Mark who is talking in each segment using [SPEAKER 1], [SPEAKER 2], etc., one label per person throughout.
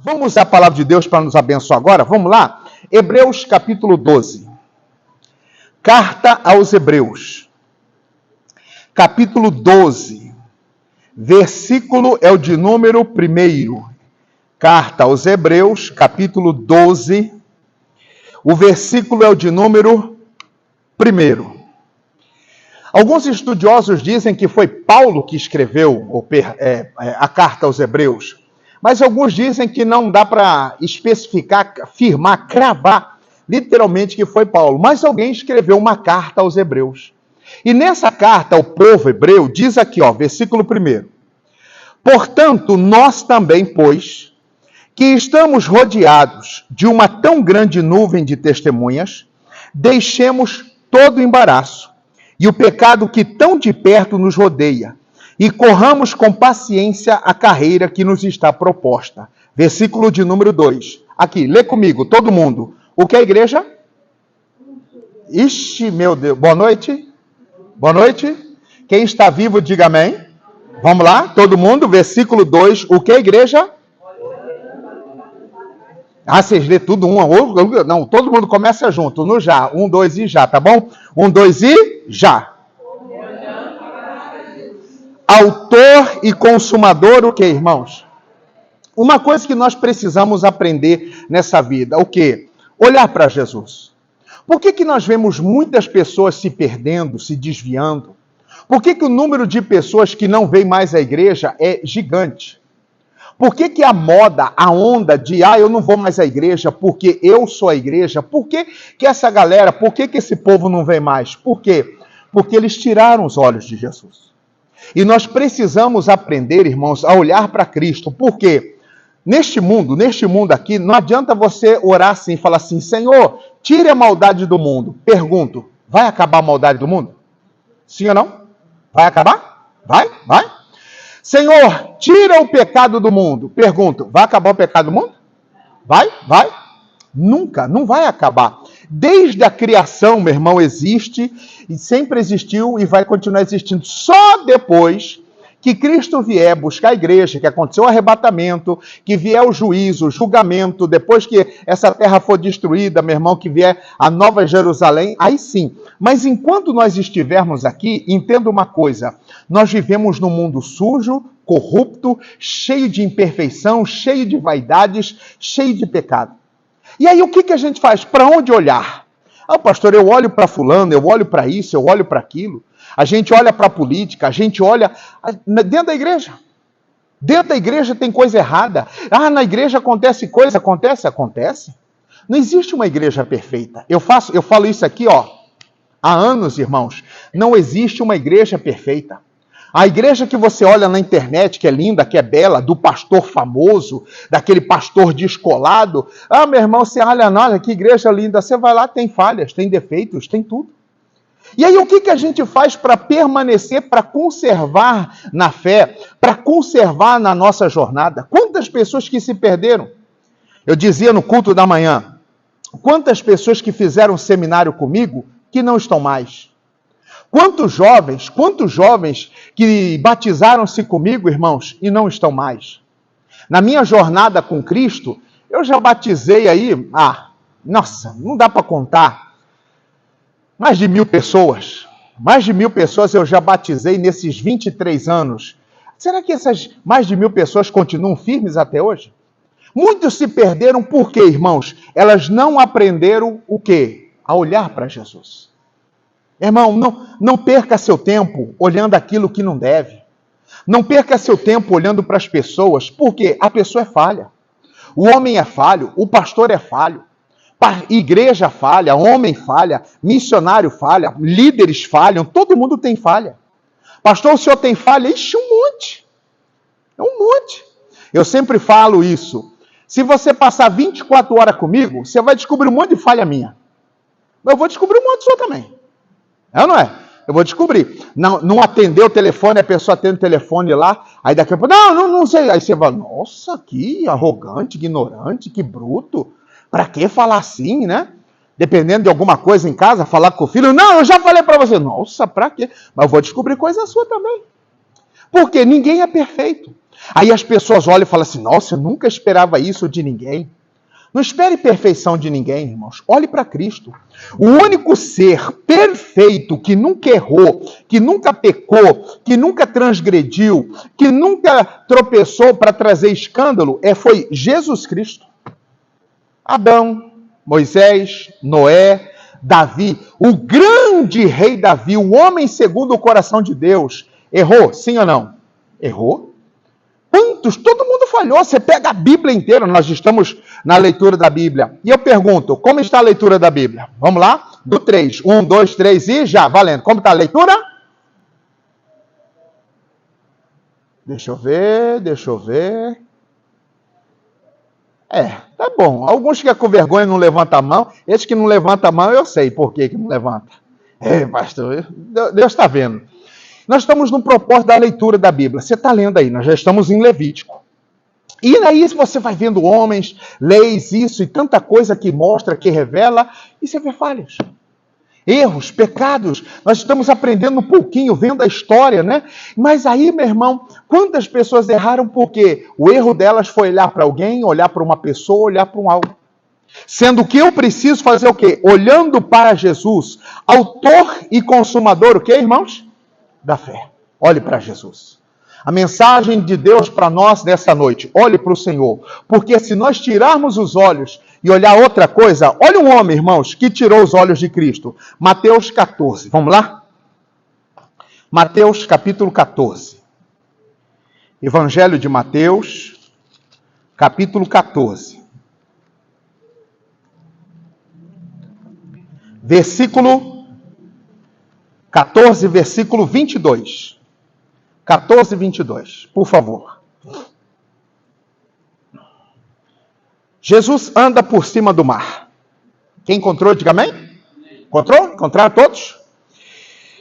[SPEAKER 1] Vamos usar a palavra de Deus para nos abençoar agora? Vamos lá? Hebreus capítulo 12. Carta aos Hebreus. Capítulo 12. Versículo é o de número 1. Carta aos Hebreus, capítulo 12. O versículo é o de número 1. Alguns estudiosos dizem que foi Paulo que escreveu a carta aos Hebreus. Mas alguns dizem que não dá para especificar, afirmar, cravar, literalmente que foi Paulo. Mas alguém escreveu uma carta aos Hebreus. E nessa carta, ao povo hebreu, diz aqui, versículo 1. Portanto, nós também, pois, que estamos rodeados de uma tão grande nuvem de testemunhas, deixemos todo o embaraço e o pecado que tão de perto nos rodeia, e corramos com paciência a carreira que nos está proposta. Versículo de número 2. Aqui, lê comigo, todo mundo. O que é a igreja? Ixi, meu Deus. Boa noite. Boa noite. Quem está vivo, diga amém. Vamos lá, todo mundo. Versículo 2. O que é a igreja? Vocês lêem tudo não, todo mundo começa junto, no já. 1, 2 e já, tá bom? 1, 2 e já. Autor e consumador, o que, irmãos? Uma coisa que nós precisamos aprender nessa vida, o quê? Olhar para Jesus. Por que nós vemos muitas pessoas se perdendo, se desviando? Por que o número de pessoas que não vêm mais à igreja é gigante? Por que a moda, a onda de, eu não vou mais à igreja porque eu sou a igreja? Por que essa galera, por que esse povo não vem mais? Por quê? Porque eles tiraram os olhos de Jesus. E nós precisamos aprender, irmãos, a olhar para Cristo. Por quê? Neste mundo aqui, não adianta você orar assim e falar assim, Senhor, tire a maldade do mundo. Pergunto, vai acabar a maldade do mundo? Sim ou não? Vai acabar? Vai? Senhor, tira o pecado do mundo. Pergunto, vai acabar o pecado do mundo? Vai? Nunca, não vai acabar. Desde a criação, meu irmão, existe, e sempre existiu e vai continuar existindo. Só depois que Cristo vier buscar a igreja, que aconteceu o arrebatamento, que vier o juízo, o julgamento, depois que essa terra for destruída, meu irmão, que vier a Nova Jerusalém, aí sim. Mas enquanto nós estivermos aqui, entenda uma coisa, nós vivemos num mundo sujo, corrupto, cheio de imperfeição, cheio de vaidades, cheio de pecado. E aí o que a gente faz? Para onde olhar? Pastor, eu olho para fulano, eu olho para isso, eu olho para aquilo. A gente olha para a política, a gente olha dentro da igreja. Dentro da igreja tem coisa errada. Na igreja acontece coisa, acontece. Não existe uma igreja perfeita. Eu falo isso aqui, há anos, irmãos. Não existe uma igreja perfeita. A igreja que você olha na internet, que é linda, que é bela, do pastor famoso, daquele pastor descolado. Meu irmão, você olha, que igreja linda. Você vai lá, tem falhas, tem defeitos, tem tudo. E aí o que a gente faz para permanecer, para conservar na fé, para conservar na nossa jornada? Quantas pessoas que se perderam? Eu dizia no culto da manhã, quantas pessoas que fizeram seminário comigo que não estão mais? Quantos jovens que batizaram-se comigo, irmãos, e não estão mais? Na minha jornada com Cristo, eu já batizei aí, não dá para contar. Mais de 1.000 pessoas. Mais de 1.000 pessoas eu já batizei nesses 23 anos. Será que essas mais de 1.000 pessoas continuam firmes até hoje? Muitos se perderam por quê, irmãos? Elas não aprenderam o quê? A olhar para Jesus. Irmão, não perca seu tempo olhando aquilo que não deve. Não perca seu tempo olhando para as pessoas, porque a pessoa é falha. O homem é falho, o pastor é falho. Igreja falha, homem falha, missionário falha, líderes falham, todo mundo tem falha. Pastor, o senhor tem falha? Ixi, um monte. É um monte. Eu sempre falo isso. Se você passar 24 horas comigo, você vai descobrir um monte de falha minha. Eu vou descobrir um monte sua também. É ou não é? Eu vou descobrir. Não atendeu o telefone, a pessoa atende o telefone lá, aí daqui a pouco, não sei. Aí você fala, nossa, que arrogante, ignorante, que bruto. Para que falar assim, né? Dependendo de alguma coisa em casa, falar com o filho. Não, eu já falei para você. Nossa, para quê? Mas eu vou descobrir coisa sua também. Porque ninguém é perfeito. Aí as pessoas olham e falam assim, nossa, eu nunca esperava isso de ninguém. Não espere perfeição de ninguém, irmãos. Olhe para Cristo. O único ser perfeito que nunca errou, que nunca pecou, que nunca transgrediu, que nunca tropeçou para trazer escândalo, foi Jesus Cristo. Adão, Moisés, Noé, Davi, o grande rei Davi, o homem segundo o coração de Deus, errou, sim ou não? Errou. Quantos? Todo mundo falhou. Você pega a Bíblia inteira, nós estamos na leitura da Bíblia. E eu pergunto, como está a leitura da Bíblia? Vamos lá? Do 3. 1, 2, 3 e já, valendo. Como está a leitura? Deixa eu ver. Tá bom. Alguns ficam com vergonha e não levantam a mão. Esses que não levantam a mão, eu sei por que não levanta. Pastor, Deus está vendo. Nós estamos no propósito da leitura da Bíblia. Você está lendo aí, nós já estamos em Levítico. E aí você vai vendo homens, leis, isso e tanta coisa que mostra, que revela, e você vê falhas. Erros, pecados. Nós estamos aprendendo um pouquinho, vendo a história, né? Mas aí, meu irmão, quantas pessoas erraram porque o erro delas foi olhar para alguém, olhar para uma pessoa, olhar para um algo. Sendo que eu preciso fazer o quê? Olhando para Jesus, autor e consumador, o quê, irmãos? Da fé. Olhe para Jesus. A mensagem de Deus para nós nessa noite, olhe para o Senhor. Porque se nós tirarmos os olhos e olhar outra coisa, olha um homem, irmãos, que tirou os olhos de Cristo. Mateus 14, vamos lá? Mateus capítulo 14. Evangelho de Mateus, capítulo 14. Versículo 14, versículo 22. 14, 22, por favor. Jesus anda por cima do mar. Quem encontrou, diga amém? Encontrou? Encontraram todos?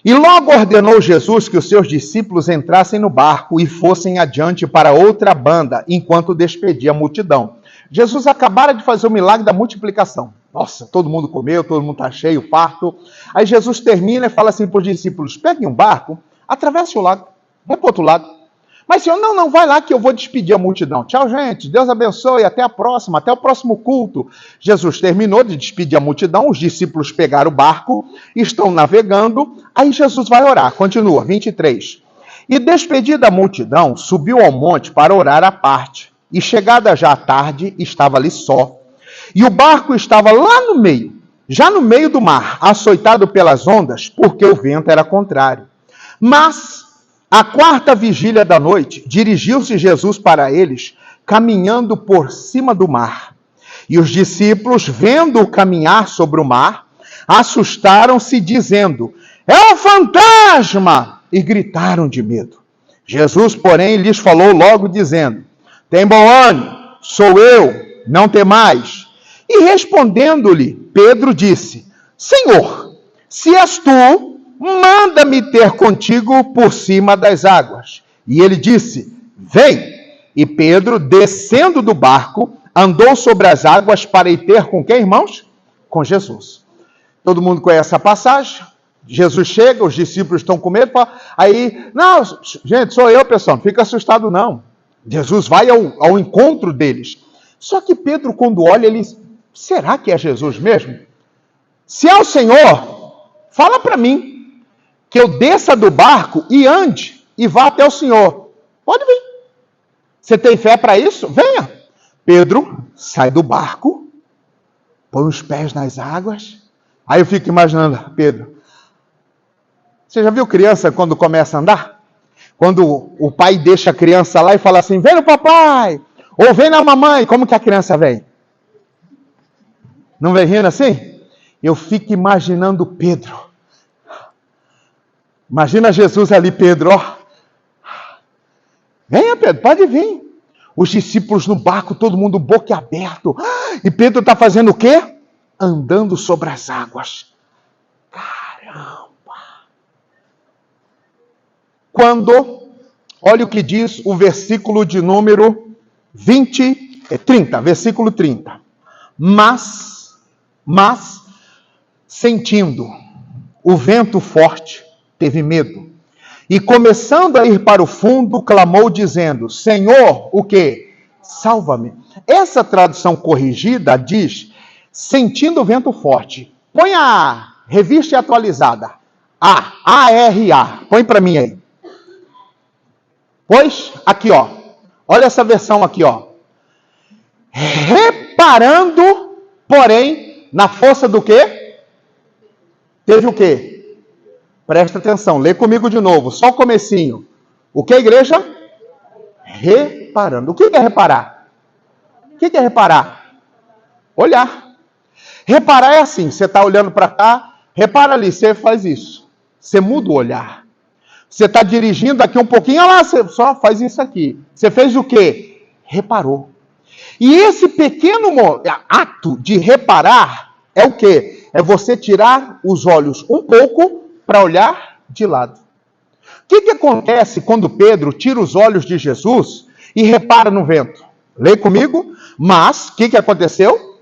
[SPEAKER 1] E logo ordenou Jesus que os seus discípulos entrassem no barco e fossem adiante para outra banda, enquanto despedia a multidão. Jesus acabara de fazer o milagre da multiplicação. Nossa, todo mundo comeu, todo mundo está cheio, farto. Aí Jesus termina e fala assim para os discípulos, peguem um barco, atravesse o lago, vai para o outro lado. Mas Senhor, não, vai lá que eu vou despedir a multidão. Tchau, gente, Deus abençoe, até a próxima, até o próximo culto. Jesus terminou de despedir a multidão, os discípulos pegaram o barco, estão navegando, aí Jesus vai orar, continua, 23. E despedida a multidão, subiu ao monte para orar à parte, e chegada já a tarde, estava ali só. E o barco estava lá no meio, já no meio do mar, açoitado pelas ondas, porque o vento era contrário. Mas, à quarta vigília da noite, dirigiu-se Jesus para eles, caminhando por cima do mar. E os discípulos, vendo-o caminhar sobre o mar, assustaram-se, dizendo, é um fantasma! E gritaram de medo. Jesus, porém, lhes falou logo, dizendo, tem bom ânimo, sou eu, não temais. E respondendo-lhe, Pedro disse, Senhor, se és tu, manda-me ter contigo por cima das águas. E ele disse, vem. E Pedro, descendo do barco, andou sobre as águas para ir ter com quem, irmãos? Com Jesus. Todo mundo conhece a passagem. Jesus chega, os discípulos estão com medo. Aí, não, gente, sou eu, pessoal, não fica assustado não. Jesus vai ao encontro deles. Só que Pedro, quando olha, ele diz, será que é Jesus mesmo? Se é o Senhor, fala para mim, que eu desça do barco e ande e vá até o Senhor. Pode vir. Você tem fé para isso? Venha. Pedro sai do barco, põe os pés nas águas. Aí eu fico imaginando, Pedro, você já viu criança quando começa a andar? Quando o pai deixa a criança lá e fala assim, vem no papai, ou vem na mamãe, como que a criança vem? Não vem rindo assim? Eu fico imaginando Pedro. Imagina Jesus ali, Pedro, ó. Venha, Pedro, pode vir. Os discípulos no barco, todo mundo boca aberto. E Pedro está fazendo o quê? Andando sobre as águas. Caramba! Quando, olha o que diz o versículo de número 30, versículo 30. Mas, sentindo o vento forte, teve medo. E começando a ir para o fundo, clamou dizendo, Senhor, o quê? Salva-me. Essa tradução corrigida diz, sentindo o vento forte. Põe a revista atualizada. A-R-A. Põe para mim aí. Pois, aqui ó. Olha essa versão aqui ó. Reparando, porém, na força do quê? Teve o quê? Presta atenção, lê comigo de novo, só o comecinho. O que, igreja? Reparando. O que é reparar? O que é reparar? Olhar. Reparar é assim, você está olhando para cá, repara ali, você faz isso. Você muda o olhar. Você está dirigindo aqui um pouquinho, olha lá, você só faz isso aqui. Você fez o quê? Reparou. E esse pequeno ato de reparar é o quê? É você tirar os olhos um pouco para olhar de lado. O que acontece quando Pedro tira os olhos de Jesus e repara no vento? Lê comigo. Mas, o que aconteceu?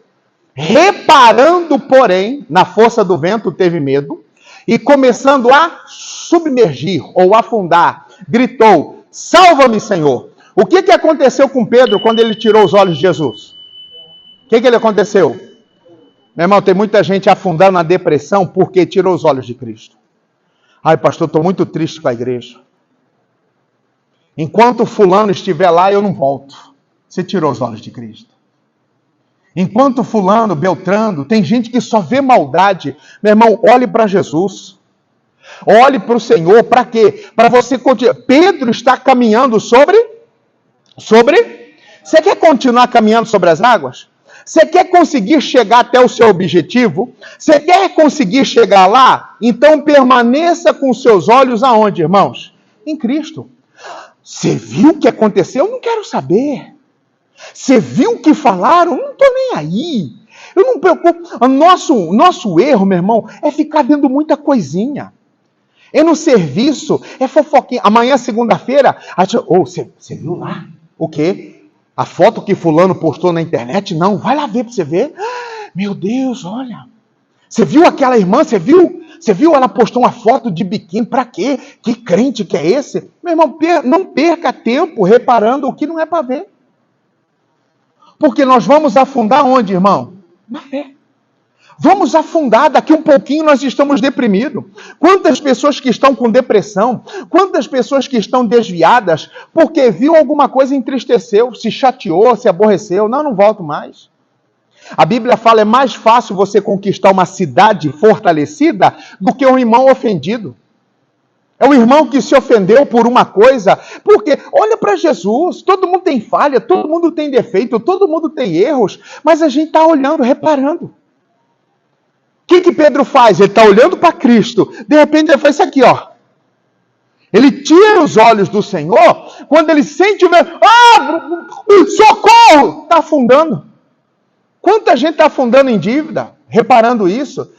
[SPEAKER 1] Reparando, porém, na força do vento, teve medo e começando a submergir ou afundar, gritou, salva-me, Senhor. O que aconteceu com Pedro quando ele tirou os olhos de Jesus? O que ele aconteceu? Meu irmão, tem muita gente afundando na depressão porque tirou os olhos de Cristo. Ai, pastor, estou muito triste com a igreja. Enquanto fulano estiver lá, eu não volto. Você tirou os olhos de Cristo. Enquanto fulano, Beltrano, tem gente que só vê maldade. Meu irmão, olhe para Jesus. Olhe para o Senhor. Para quê? Para você continuar. Pedro está caminhando sobre? Você quer continuar caminhando sobre as águas? Você quer conseguir chegar até o seu objetivo? Você quer conseguir chegar lá? Então permaneça com seus olhos aonde, irmãos? Em Cristo. Você viu o que aconteceu? Eu não quero saber. Você viu o que falaram? Eu não estou nem aí. Eu não me preocupo. O nosso erro, meu irmão, é ficar vendo muita coisinha. É no serviço, é fofoquinha. Amanhã, segunda-feira, você viu lá? O quê? A foto que fulano postou na internet? Não, vai lá ver para você ver. Meu Deus, olha. Você viu aquela irmã? Você viu? Ela postou uma foto de biquíni. Para quê? Que crente que é esse? Meu irmão, não perca tempo reparando o que não é para ver. Porque nós vamos afundar onde, irmão? Na fé. Vamos afundar, daqui um pouquinho nós estamos deprimidos. Quantas pessoas que estão com depressão, quantas pessoas que estão desviadas, porque viu alguma coisa e entristeceu, se chateou, se aborreceu, não volto mais. A Bíblia fala, é mais fácil você conquistar uma cidade fortalecida do que um irmão ofendido. É um irmão que se ofendeu por uma coisa, porque olha para Jesus, todo mundo tem falha, todo mundo tem defeito, todo mundo tem erros, mas a gente está olhando, reparando. O que Pedro faz? Ele está olhando para Cristo. De repente ele faz isso aqui, ó. Ele tira os olhos do Senhor. Quando ele sente o vento, socorro! Está afundando. Quanta gente está afundando em dívida? Reparando isso.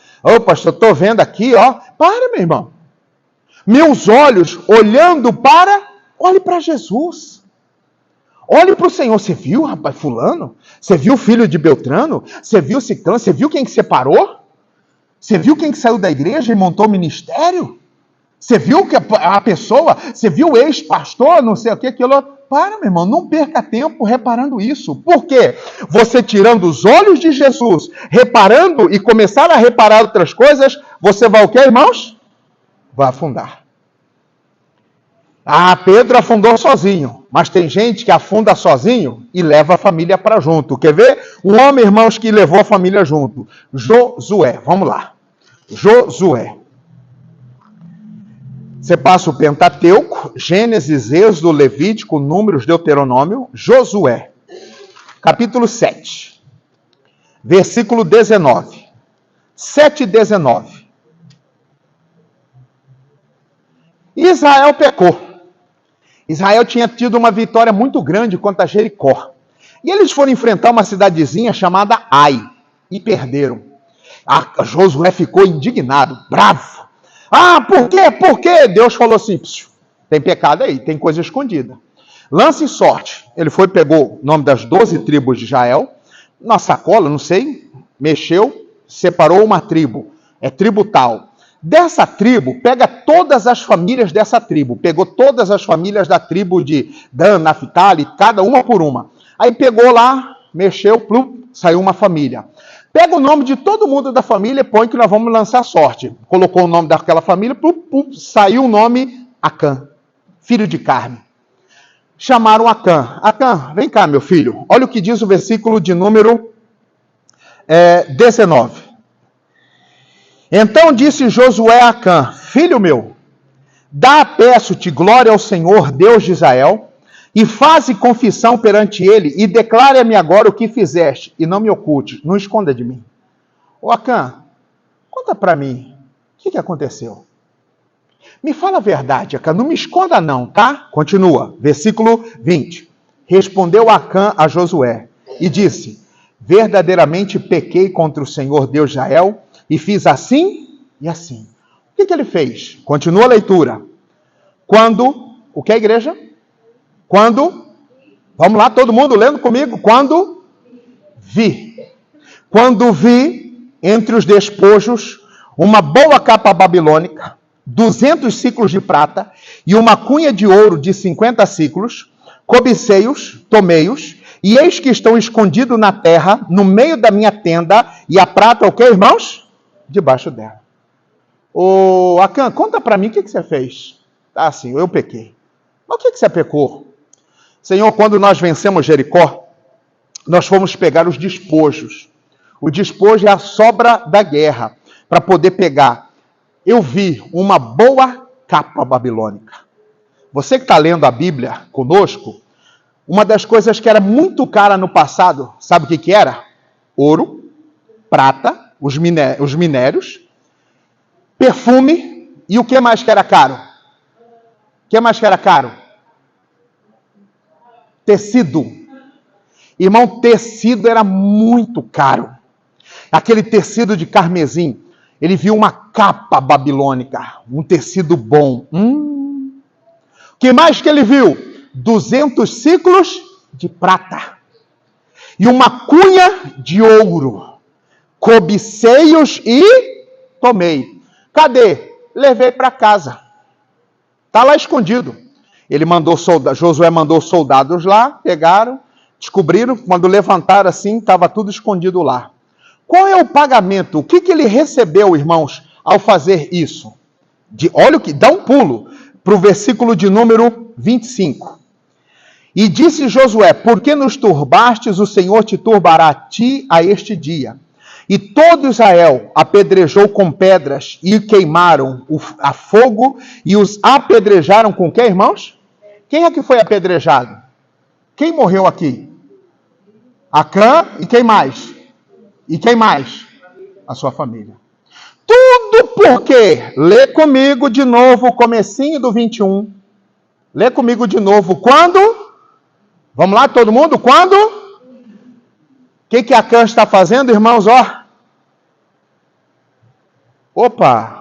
[SPEAKER 1] Pastor, estou vendo aqui, ó. Para, meu irmão. Meus olhos olhando olhe para Jesus. Olhe para o Senhor. Você viu, rapaz, fulano? Você viu o filho de Beltrano? Você viu Ciclano? Você viu quem que separou? Você viu quem que saiu da igreja e montou o ministério? Você viu que a pessoa, você viu o ex-pastor, não sei o que, aquilo. Para, meu irmão, não perca tempo reparando isso. Por quê? Você tirando os olhos de Jesus, reparando e começar a reparar outras coisas, você vai o quê, irmãos? Vai afundar. Pedro afundou sozinho, mas tem gente que afunda sozinho e leva a família para junto. Quer ver? Um homem, irmãos, que levou a família junto. Josué, vamos lá. Josué. Você passa o Pentateuco, Gênesis, Êxodo, Levítico, Números, Deuteronômio, Josué. Capítulo 7. Versículo 19. 7:19. Israel pecou. Israel tinha tido uma vitória muito grande contra Jericó. E eles foram enfrentar uma cidadezinha chamada Ai. E perderam. Josué ficou indignado, bravo. Por quê? Por quê? Deus falou assim, tem pecado aí, tem coisa escondida. Lance sorte. Ele pegou o nome das 12 tribos de Israel, na sacola, não sei, mexeu, separou uma tribo. É tribo tal. Dessa tribo, pega todas as famílias dessa tribo. Pegou todas as famílias da tribo de Dan, Naphtali, cada uma por uma. Aí pegou lá, mexeu, plum, saiu uma família. Pega o nome de todo mundo da família e põe que nós vamos lançar sorte. Colocou o nome daquela família, plum, plum, saiu o nome Acã, filho de Carme. Chamaram Acã. Acã, vem cá, meu filho. Olha o que diz o versículo de número 19. Então disse Josué a Acã: filho meu, dá, peço-te, glória ao Senhor, Deus de Israel, e faze confissão perante ele, e declara-me agora o que fizeste, e não me oculte, não esconda de mim. Ô Acã, conta para mim, o que aconteceu? Me fala a verdade, Acã, não me esconda não, tá? Continua, versículo 20. Respondeu Acã a Josué, e disse: verdadeiramente pequei contra o Senhor Deus de Israel, e fiz assim e assim. O que ele fez? Continua a leitura. Quando, o que é a igreja? Quando, vamos lá, todo mundo lendo comigo. Quando vi entre os despojos uma boa capa babilônica, 200 ciclos de prata e uma cunha de ouro de 50 ciclos, cobicei-os, tomei-os, e eis que estão escondidos na terra, no meio da minha tenda, e a prata, o que, irmãos? Debaixo dela. Ô, Acã, conta para mim o que você fez. Ah, sim, eu pequei. Mas o que você pecou? Senhor, quando nós vencemos Jericó, nós fomos pegar os despojos. O despojo é a sobra da guerra, para poder pegar. Eu vi uma boa capa babilônica. Você que está lendo a Bíblia conosco, uma das coisas que era muito cara no passado, sabe o que era? Ouro, prata, os minérios, perfume, e o que mais que era caro? O que mais que era caro? Tecido. Irmão, tecido era muito caro. Aquele tecido de carmesim. Ele viu uma capa babilônica, um tecido bom. O que mais que ele viu? 200 ciclos de prata. E uma cunha de ouro. Cobicei-os e tomei. Cadê? Levei para casa. Está lá escondido. Josué mandou soldados lá, pegaram, descobriram, quando levantaram assim, estava tudo escondido lá. Qual é o pagamento? O que ele recebeu, irmãos, ao fazer isso? Olha o que, dá um pulo para o versículo de número 25. E disse Josué: porque nos turbastes, o Senhor te turbará a ti a este dia. E todo Israel apedrejou com pedras e queimaram a fogo e os apedrejaram com o quê, irmãos? Quem é que foi apedrejado? Quem morreu aqui? Acã e quem mais? E quem mais? A sua família. Tudo por quê? Lê comigo de novo o comecinho do 21. Lê comigo de novo. Quando? Vamos lá, todo mundo? Quando? O que Acã está fazendo, irmãos? Opa!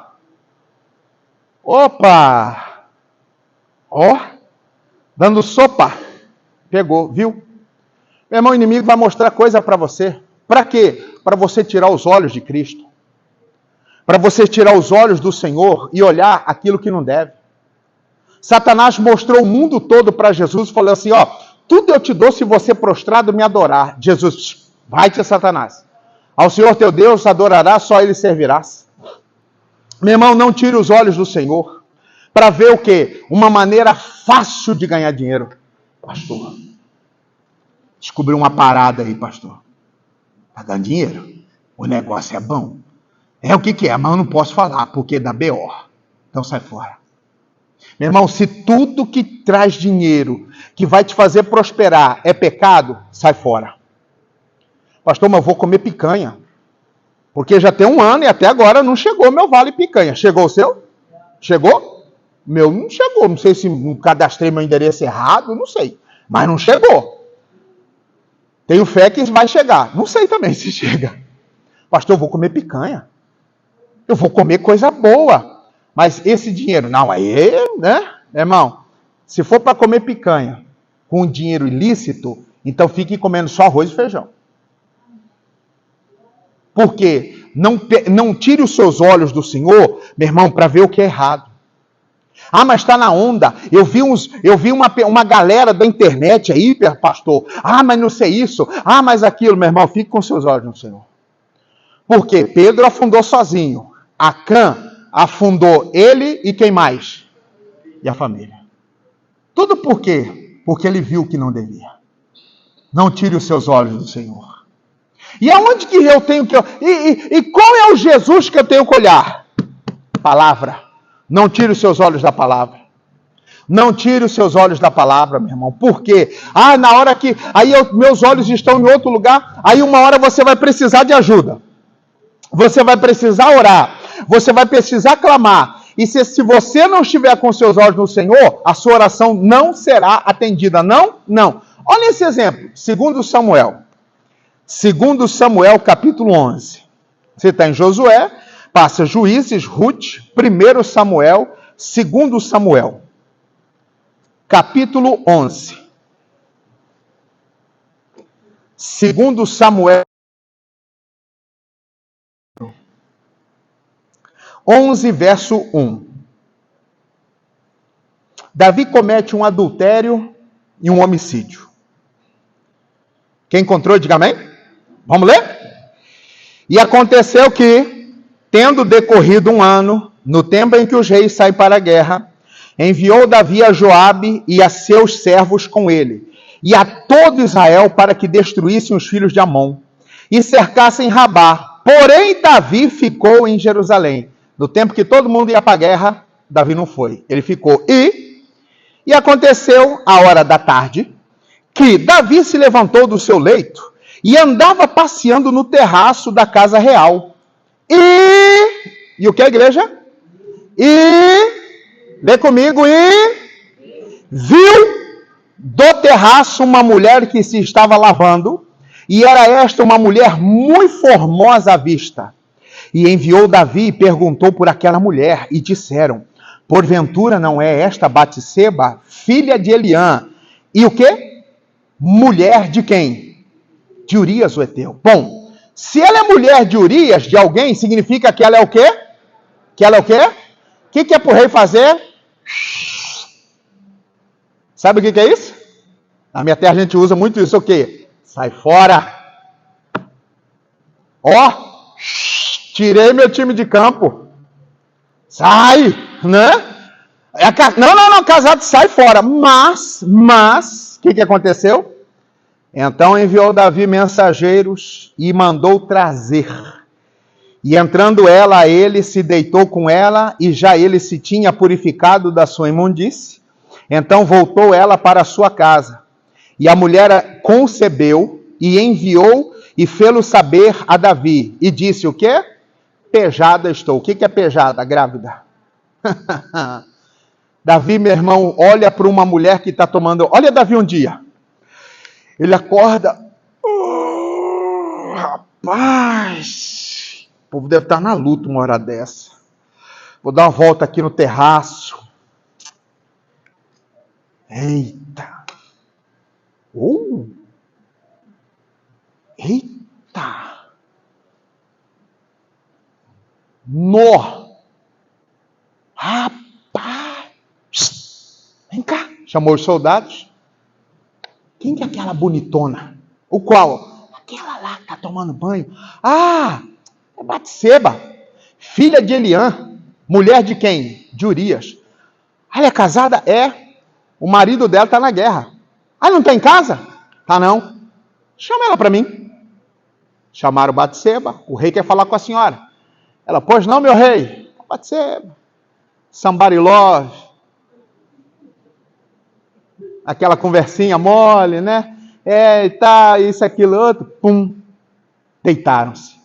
[SPEAKER 1] Dando sopa. Pegou, viu? Meu irmão, o inimigo vai mostrar coisa para você. Para quê? Para você tirar os olhos de Cristo. Para você tirar os olhos do Senhor e olhar aquilo que não deve. Satanás mostrou o mundo todo para Jesus e falou assim, tudo eu te dou se você prostrado me adorar. Jesus, vai-te, Satanás. Ao Senhor teu Deus adorarás, só ele servirás. Meu irmão, não tire os olhos do Senhor para ver o quê? Uma maneira fácil de ganhar dinheiro. Pastor, descobri uma parada aí, pastor. Está dando dinheiro? O negócio é bom? O que é? Mas eu não posso falar, porque dá BO. Então sai fora. Meu irmão, se tudo que traz dinheiro, que vai te fazer prosperar, é pecado, sai fora. Pastor, mas eu vou comer picanha. Porque já tem 1 ano e até agora não chegou meu vale picanha. Chegou o seu? Chegou? Meu não chegou. Não sei se cadastrei meu endereço errado, não sei. Mas não chegou. Tenho fé que vai chegar. Não sei também se chega. Pastor, eu vou comer picanha. Eu vou comer coisa boa. Mas esse dinheiro, não, aí, né? Irmão, se for para comer picanha com dinheiro ilícito, então fique comendo só arroz e feijão. Porque não tire os seus olhos do Senhor, meu irmão, para ver o que é errado. Ah, mas está na onda. Eu vi uma galera da internet aí, pastor. Ah, mas não sei isso. Ah, mas aquilo, meu irmão, fique com seus olhos no Senhor. Porque Pedro afundou sozinho. Acã afundou ele e quem mais? E a família. Tudo por quê? Porque ele viu que não devia. Não tire os seus olhos do Senhor. E aonde que eu tenho que... E qual é o Jesus que eu tenho que olhar? Palavra. Não tire os seus olhos da palavra. Não tire os seus olhos da palavra, meu irmão. Por quê? Ah, na hora que... Aí meus olhos estão em outro lugar. Aí uma hora você vai precisar de ajuda. Você vai precisar orar. Você vai precisar clamar. E se você não estiver com seus olhos no Senhor, a sua oração não será atendida. Não? Não. Olha esse exemplo. 2 Samuel. 2 Samuel, capítulo 11. Você está em Josué... Passa Juízes, Ruth, 1 Samuel, 2 Samuel. Capítulo 11. 2 Samuel 11, verso 1. Davi comete um adultério e um homicídio. Quem encontrou, diga amém. Vamos ler? E aconteceu que, tendo decorrido um ano, no tempo em que os reis saem para a guerra, enviou Davi a Joabe e a seus servos com ele, e a todo Israel para que destruíssem os filhos de Amon, e cercassem Rabá. Porém, Davi ficou em Jerusalém. No tempo que todo mundo ia para a guerra, Davi não foi. Ele ficou. E aconteceu, à hora da tarde, que Davi se levantou do seu leito e andava passeando no terraço da casa real. E o que, igreja? Lê comigo, viu do terraço uma mulher que se estava lavando, e era esta uma mulher muito formosa à vista. E enviou Davi e perguntou por aquela mulher, e disseram, porventura não é esta Batseba, filha de Eliã, e o quê? Mulher de quem? De Urias o Heteu. Bom, se ela é mulher de Urias, de alguém, significa que ela é o quê? Que ela é o quê? O que é para o rei fazer? Sabe o que é isso? Na minha terra a gente usa muito isso, o quê? Sai fora. Ó, tirei meu time de campo. Sai, né? Não, casado, sai fora. Mas, o que aconteceu? Então enviou Davi mensageiros e mandou trazer. E entrando ela a ele, se deitou com ela, e já ele se tinha purificado da sua imundície. Então voltou ela para a sua casa. E a mulher concebeu e enviou e fê-lo saber a Davi. E disse o quê? Pejada estou. O que é pejada? Grávida. Davi, meu irmão, olha para uma mulher que está tomando... Olha Davi um dia. Ele acorda, rapaz, o povo deve estar na luta uma hora dessa. Vou dar uma volta aqui no terraço. Eita. Eita. Nó. Rapaz. Vem cá. Chamou os soldados. Quem que é aquela bonitona? O qual? Aquela lá que está tomando banho. Ah, é Batseba, filha de Eliã. Mulher de quem? De Urias. Ela é casada? É. O marido dela está na guerra. Ah, não está em casa? Tá não. Chama ela para mim. Chamaram Batseba. O rei quer falar com a senhora. Ela, pois não, meu rei. Batseba. Somebody love. Aquela conversinha mole, né? Tá, isso, aquilo, outro. Pum. Deitaram-se.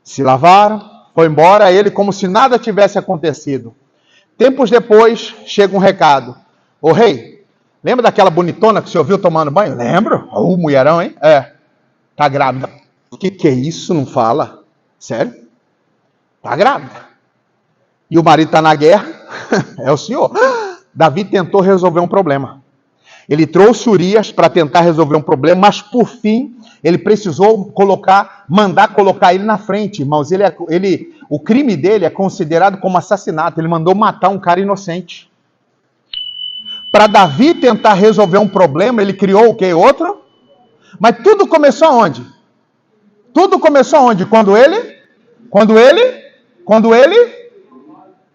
[SPEAKER 1] Se lavaram, foi embora, ele como se nada tivesse acontecido. Tempos depois, chega um recado. Ô rei, lembra daquela bonitona que você ouviu tomando banho? Lembro. Mulherão, hein? Tá grávida. O que é isso? Não fala. Sério? Tá grávida. E o marido tá na guerra. É o senhor. Davi tentou resolver um problema. Ele trouxe Urias para tentar resolver um problema, mas por fim Ele precisou mandar colocar ele na frente, irmãos. O crime dele é considerado como assassinato. Ele mandou matar um cara inocente. Para Davi tentar resolver um problema, ele criou o quê? Outro? Mas tudo começou aonde? Tudo começou aonde? Quando ele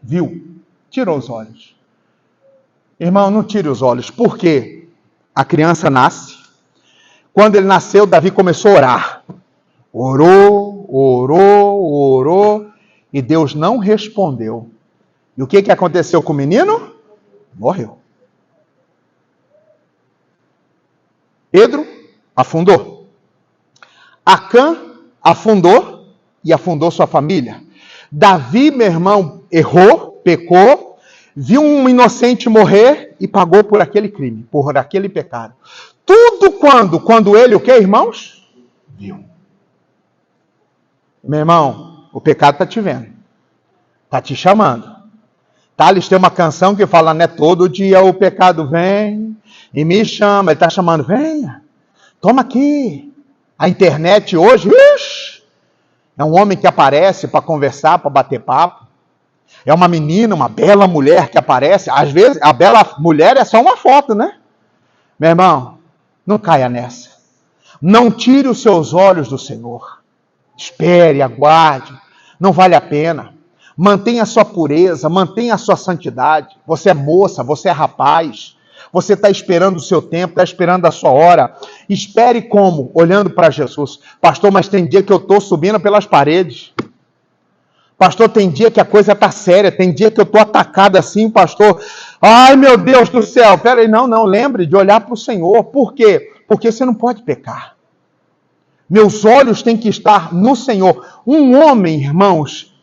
[SPEAKER 1] viu. Tirou os olhos. Irmão, não tire os olhos. Por quê? A criança nasce. Quando ele nasceu, Davi começou a orar. Orou. E Deus não respondeu. E o que aconteceu com o menino? Morreu. Pedro afundou. Acã afundou e afundou sua família. Davi, meu irmão, errou, pecou, viu um inocente morrer e pagou por aquele crime, por aquele pecado. Tudo quando ele, o que, irmãos? Viu. Meu irmão, o pecado está te vendo. Está te chamando. Thales tem uma canção que fala, né? Todo dia o pecado vem e me chama. Ele está chamando, venha, toma aqui. A internet hoje, é um homem que aparece para conversar, para bater papo. É uma menina, uma bela mulher que aparece. Às vezes, a bela mulher é só uma foto, né? Meu irmão, não caia nessa. Não tire os seus olhos do Senhor. Espere, aguarde. Não vale a pena. Mantenha a sua pureza, mantenha a sua santidade. Você é moça, você é rapaz. Você está esperando o seu tempo, está esperando a sua hora. Espere como? Olhando para Jesus. Pastor, mas tem dia que eu estou subindo pelas paredes. Pastor, tem dia que a coisa está séria. Tem dia que eu estou atacado assim, pastor. Ai, meu Deus do céu. Peraí, não. Lembre de olhar para o Senhor. Por quê? Porque você não pode pecar. Meus olhos têm que estar no Senhor. Um homem, irmãos,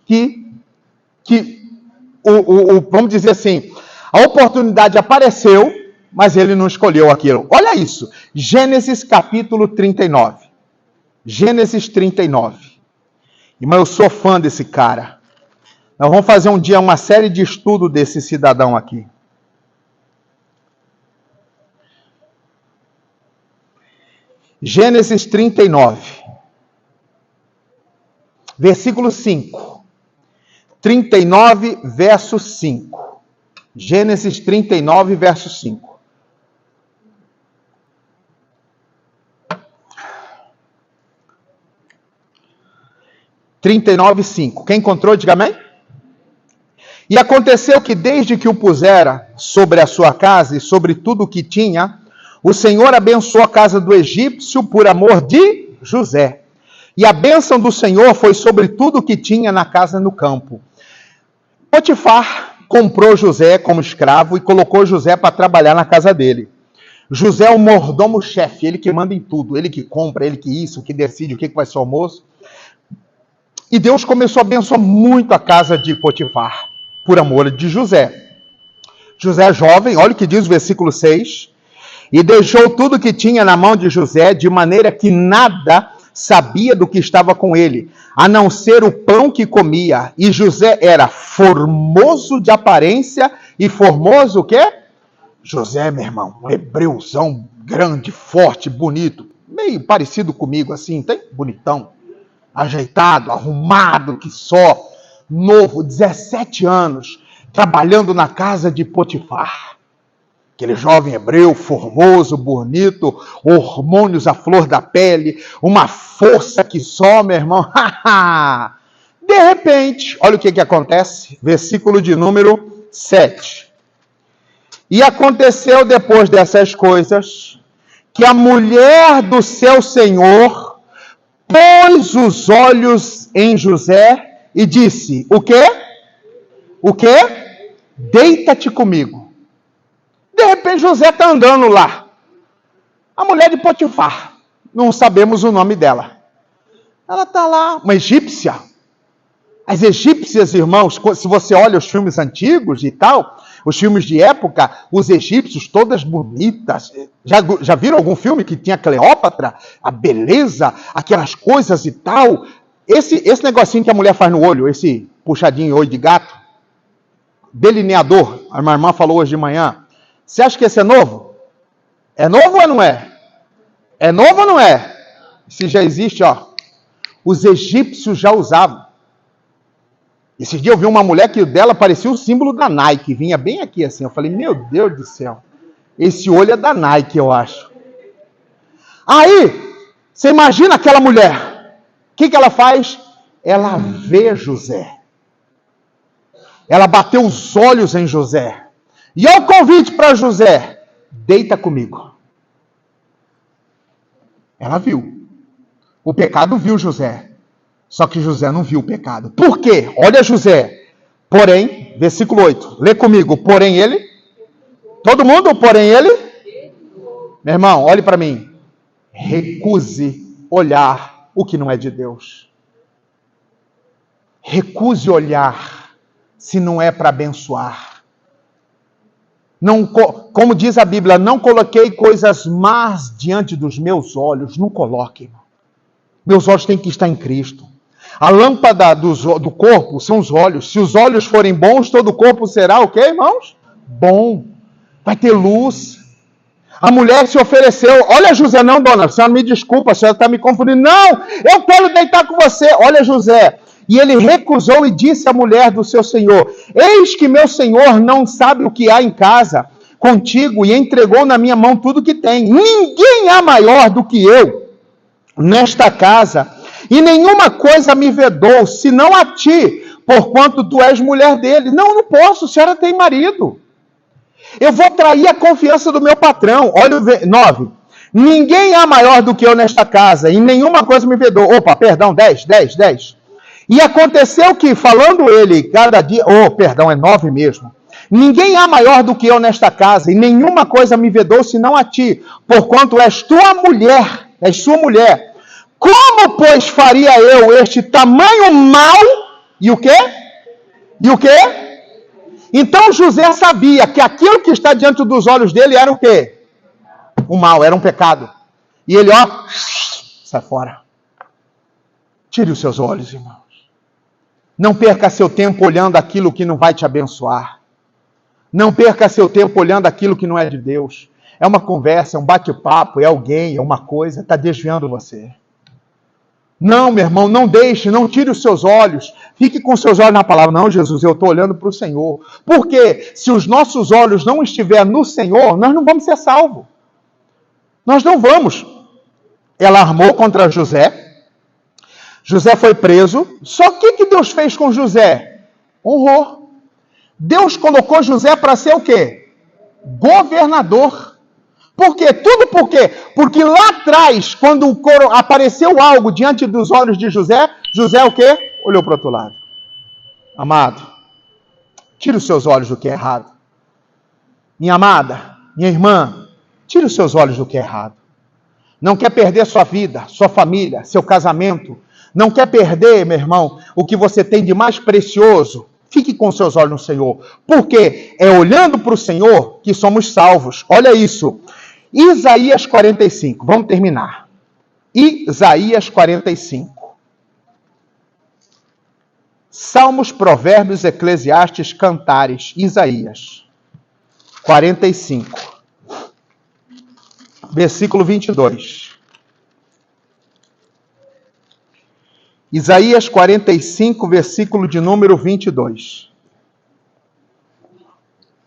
[SPEAKER 1] vamos dizer assim, a oportunidade apareceu, mas ele não escolheu aquilo. Olha isso. Gênesis capítulo 39. Gênesis 39. Irmão, eu sou fã desse cara. Nós vamos fazer um dia uma série de estudo desse cidadão aqui. Gênesis 39. Versículo 5. 39, verso 5. Gênesis 39, verso 5. Quem encontrou, diga amém. E aconteceu que desde que o pusera sobre a sua casa e sobre tudo o que tinha, o Senhor abençoou a casa do egípcio por amor de José. E a bênção do Senhor foi sobre tudo o que tinha na casa no campo. Potifar comprou José como escravo e colocou José para trabalhar na casa dele. José é o mordomo-chefe, ele que manda em tudo, ele que compra, ele que isso, que decide o que vai ser o almoço. E Deus começou a abençoar muito a casa de Potifar, por amor de José. José é jovem, olha o que diz o versículo 6. E deixou tudo que tinha na mão de José, de maneira que nada sabia do que estava com ele, a não ser o pão que comia. E José era formoso de aparência, e formoso o quê? José, meu irmão, um hebreuzão grande, forte, bonito, meio parecido comigo assim, tem? Bonitão, ajeitado, arrumado, que só, novo, 17 anos, trabalhando na casa de Potifar. Aquele jovem hebreu, formoso, bonito, hormônios à flor da pele, uma força que só, meu irmão. De repente, olha o que acontece, versículo de número 7. E aconteceu depois dessas coisas, que a mulher do seu senhor pôs os olhos em José e disse, o quê? O quê? Deita-te comigo. De repente, José está andando lá. A mulher de Potifar. Não sabemos o nome dela. Ela está lá, uma egípcia. As egípcias, irmãos, se você olha os filmes antigos e tal, os filmes de época, os egípcios todas bonitas. Já viram algum filme que tinha Cleópatra? A beleza, aquelas coisas e tal. Esse negocinho que a mulher faz no olho, esse puxadinho olho de gato, delineador, a minha irmã falou hoje de manhã. Você acha que esse é novo? É novo ou não é? É novo ou não é? Se já existe, ó. Os egípcios já usavam. Esse dia eu vi uma mulher que o dela parecia o símbolo da Nike. Vinha bem aqui assim. Eu falei, meu Deus do céu. Esse olho é da Nike, eu acho. Aí, você imagina aquela mulher. O que ela faz? Ela vê José. Ela bateu os olhos em José. E é o convite para José. Deita comigo. Ela viu. O pecado viu José. Só que José não viu o pecado. Por quê? Olha José. Porém, versículo 8. Lê comigo. Porém ele. Todo mundo? Porém ele. Meu irmão, olhe para mim. Recuse olhar o que não é de Deus. Recuse olhar se não é para abençoar. Não, como diz a Bíblia, não coloquei coisas más diante dos meus olhos. Não coloque, irmão. Meus olhos têm que estar em Cristo. A lâmpada do corpo são os olhos. Se os olhos forem bons, todo o corpo será o quê, irmãos? Bom. Vai ter luz. A mulher se ofereceu. Olha, José, não, dona, a senhora me desculpa, a senhora está me confundindo. Não, eu quero deitar com você. Olha, José. E ele recusou e disse à mulher do seu senhor: eis que meu senhor não sabe o que há em casa contigo e entregou na minha mão tudo que tem. Ninguém há maior do que eu nesta casa, e nenhuma coisa me vedou, senão a ti, porquanto tu és mulher dele. Não posso, a senhora tem marido. Eu vou trair a confiança do meu patrão. Olha o 9. Ninguém há maior do que eu nesta casa, e nenhuma coisa me vedou. Opa, perdão, 10. E aconteceu que, falando ele cada dia... é 9 mesmo. Ninguém há maior do que eu nesta casa, e nenhuma coisa me vedou, senão a ti, porquanto és tua mulher, és sua mulher. Como, pois, faria eu este tamanho mal? E o quê? Então José sabia que aquilo que está diante dos olhos dele era o quê? O mal, era um pecado. E ele, sai fora. Tire os seus olhos, irmãos. Não perca seu tempo olhando aquilo que não vai te abençoar. Não perca seu tempo olhando aquilo que não é de Deus. É uma conversa, é um bate-papo, é alguém, é uma coisa, está desviando você. Não, meu irmão, não deixe, não tire os seus olhos. Fique com os seus olhos na palavra. Não, Jesus, eu estou olhando para o Senhor. Porque se os nossos olhos não estiverem no Senhor, nós não vamos ser salvos. Nós não vamos. Ela armou contra José. José foi preso. Só que o que Deus fez com José? Honrou. Deus colocou José para ser o quê? Governador. Por quê? Tudo por quê? Porque lá atrás, quando apareceu algo diante dos olhos de José, José o quê? Olhou para o outro lado. Amado, tire os seus olhos do que é errado. Minha amada, minha irmã, tire os seus olhos do que é errado. Não quer perder sua vida, sua família, seu casamento. Não quer perder, meu irmão, o que você tem de mais precioso. Fique com seus olhos no Senhor. Porque é olhando para o Senhor que somos salvos. Olha isso. Isaías 45. Vamos terminar. Isaías 45. Salmos, Provérbios, Eclesiastes, Cantares. Isaías 45. Versículo 22. Isaías 45, versículo de número 22.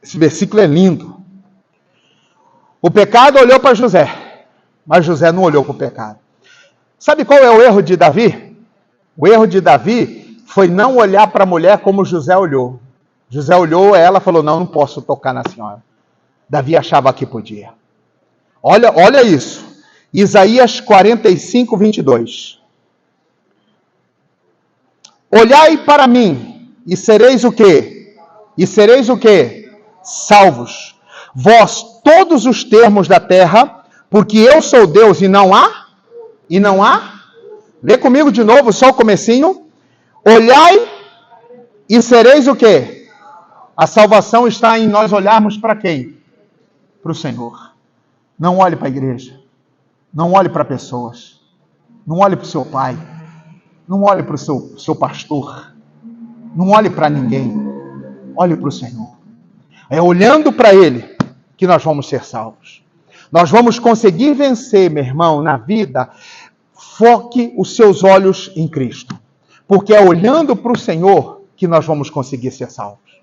[SPEAKER 1] Esse versículo é lindo. O pecado olhou para José, mas José não olhou para o pecado. Sabe qual é o erro de Davi? O erro de Davi foi não olhar para a mulher como José olhou. José olhou, ela falou, não posso tocar na senhora. Davi achava que podia. Olha isso. Isaías 45, 22. Olhai para mim, e sereis o quê? Salvos. Vós, todos os termos da terra, porque eu sou Deus e não há? Lê comigo de novo, só o comecinho. Olhai e sereis o quê? A salvação está em nós olharmos para quem? Para o Senhor. Não olhe para a igreja. Não olhe para pessoas. Não olhe para o seu pai. Não olhe para o seu pastor. Não olhe para ninguém. Olhe para o Senhor. É olhando para Ele que nós vamos ser salvos. Nós vamos conseguir vencer, meu irmão, na vida, foque os seus olhos em Cristo. Porque é olhando para o Senhor que nós vamos conseguir ser salvos.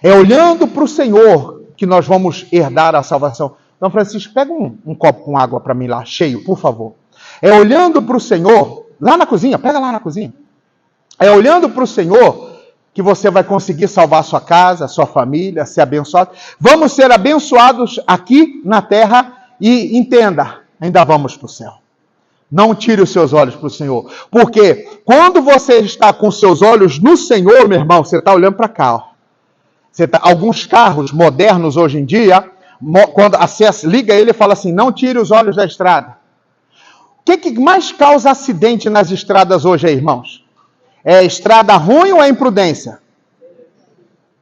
[SPEAKER 1] É olhando para o Senhor que nós vamos herdar a salvação. Então, Francisco, pega um copo com água para mim lá, cheio, por favor. É olhando para o Senhor, lá na cozinha, pega lá na cozinha. É olhando para o Senhor que você vai conseguir salvar sua casa, sua família, ser abençoado. Vamos ser abençoados aqui na terra e entenda, ainda vamos para o céu. Não tire os seus olhos para o Senhor. Porque quando você está com os seus olhos no Senhor, meu irmão, você está olhando para cá. Ó. Alguns carros modernos hoje em dia, quando acessa, liga ele e fala assim, não tire os olhos da estrada. O que mais causa acidente nas estradas hoje aí, irmãos? É estrada ruim ou é imprudência?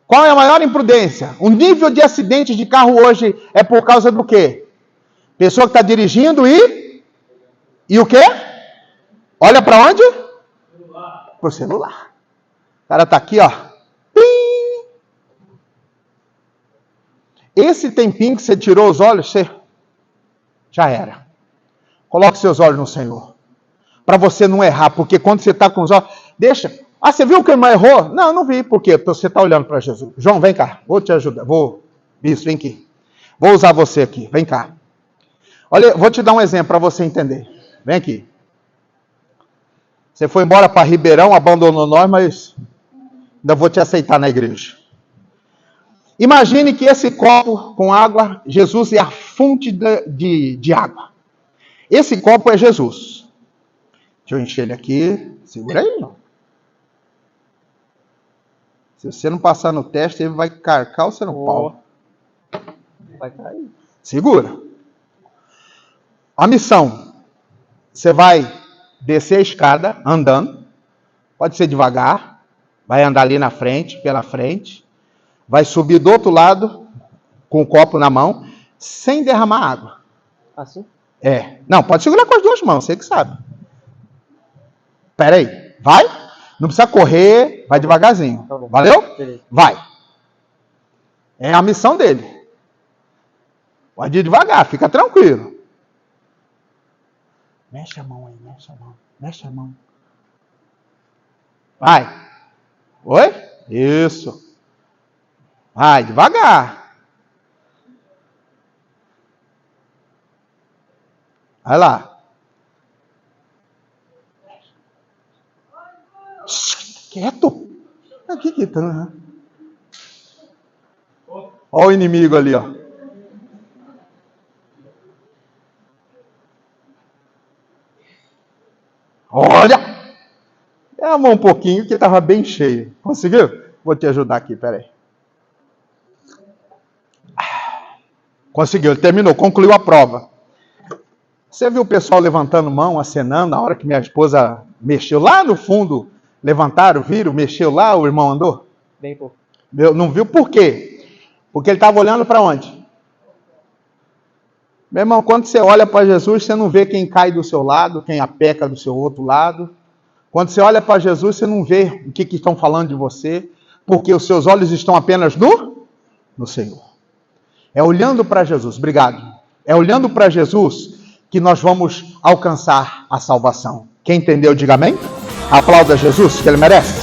[SPEAKER 1] Qual é a maior imprudência? O nível de acidente de carro hoje é por causa do quê? Pessoa que está dirigindo e o quê? Olha para onde? Para o celular. O cara está aqui, ó. Pim! Esse tempinho que você tirou os olhos, você já era. Coloque seus olhos no Senhor. Para você não errar, porque quando você está com os olhos... Deixa. Ah, você viu que a irmã errou? Não, não vi. Por quê? Porque você está olhando para Jesus. João, vem cá. Vou te ajudar. Isso, vem aqui. Vou usar você aqui. Vem cá. Olha, vou te dar um exemplo para você entender. Vem aqui. Você foi embora para Ribeirão, abandonou nós, mas ainda vou te aceitar na igreja. Imagine que esse copo com água, Jesus é a fonte de água. Esse copo é Jesus. Deixa eu encher ele aqui. Segura aí, não. Se você não passar no teste, ele vai carcar você no pau. Vai cair. Segura. A missão. Você vai descer a escada andando. Pode ser devagar. Vai andar ali na frente, pela frente. Vai subir do outro lado, com o copo na mão, sem derramar água.
[SPEAKER 2] Assim?
[SPEAKER 1] É. Não, pode segurar com as duas mãos, você que sabe. Espera aí. Vai. Não precisa correr, vai devagarzinho.
[SPEAKER 2] Tá bom.
[SPEAKER 1] Valeu?
[SPEAKER 2] Beleza.
[SPEAKER 1] Vai. É a missão dele. Pode ir devagar, fica tranquilo. Mexe a mão aí, mexe a mão. Mexe a mão. Vai. Oi? Isso. Vai, devagar. Vai lá. Quieto. Aqui que tá. Né? Olha o inimigo ali, ó. Olha! Derramou um pouquinho que estava bem cheio. Conseguiu? Vou te ajudar aqui, peraí. Conseguiu, ele terminou, concluiu a prova. Você viu o pessoal levantando mão, acenando, na hora que minha esposa mexeu lá no fundo, levantaram, viram, mexeu lá, o irmão andou?
[SPEAKER 2] Bem pouco.
[SPEAKER 1] Não viu por quê? Porque ele estava olhando para onde? Meu irmão, quando você olha para Jesus, você não vê quem cai do seu lado, quem apeca do seu outro lado. Quando você olha para Jesus, você não vê o que estão falando de você, porque os seus olhos estão apenas no Senhor. É olhando para Jesus, obrigado. É olhando para Jesus que nós vamos alcançar a salvação. Quem entendeu, diga amém. Aplauda Jesus, que ele merece.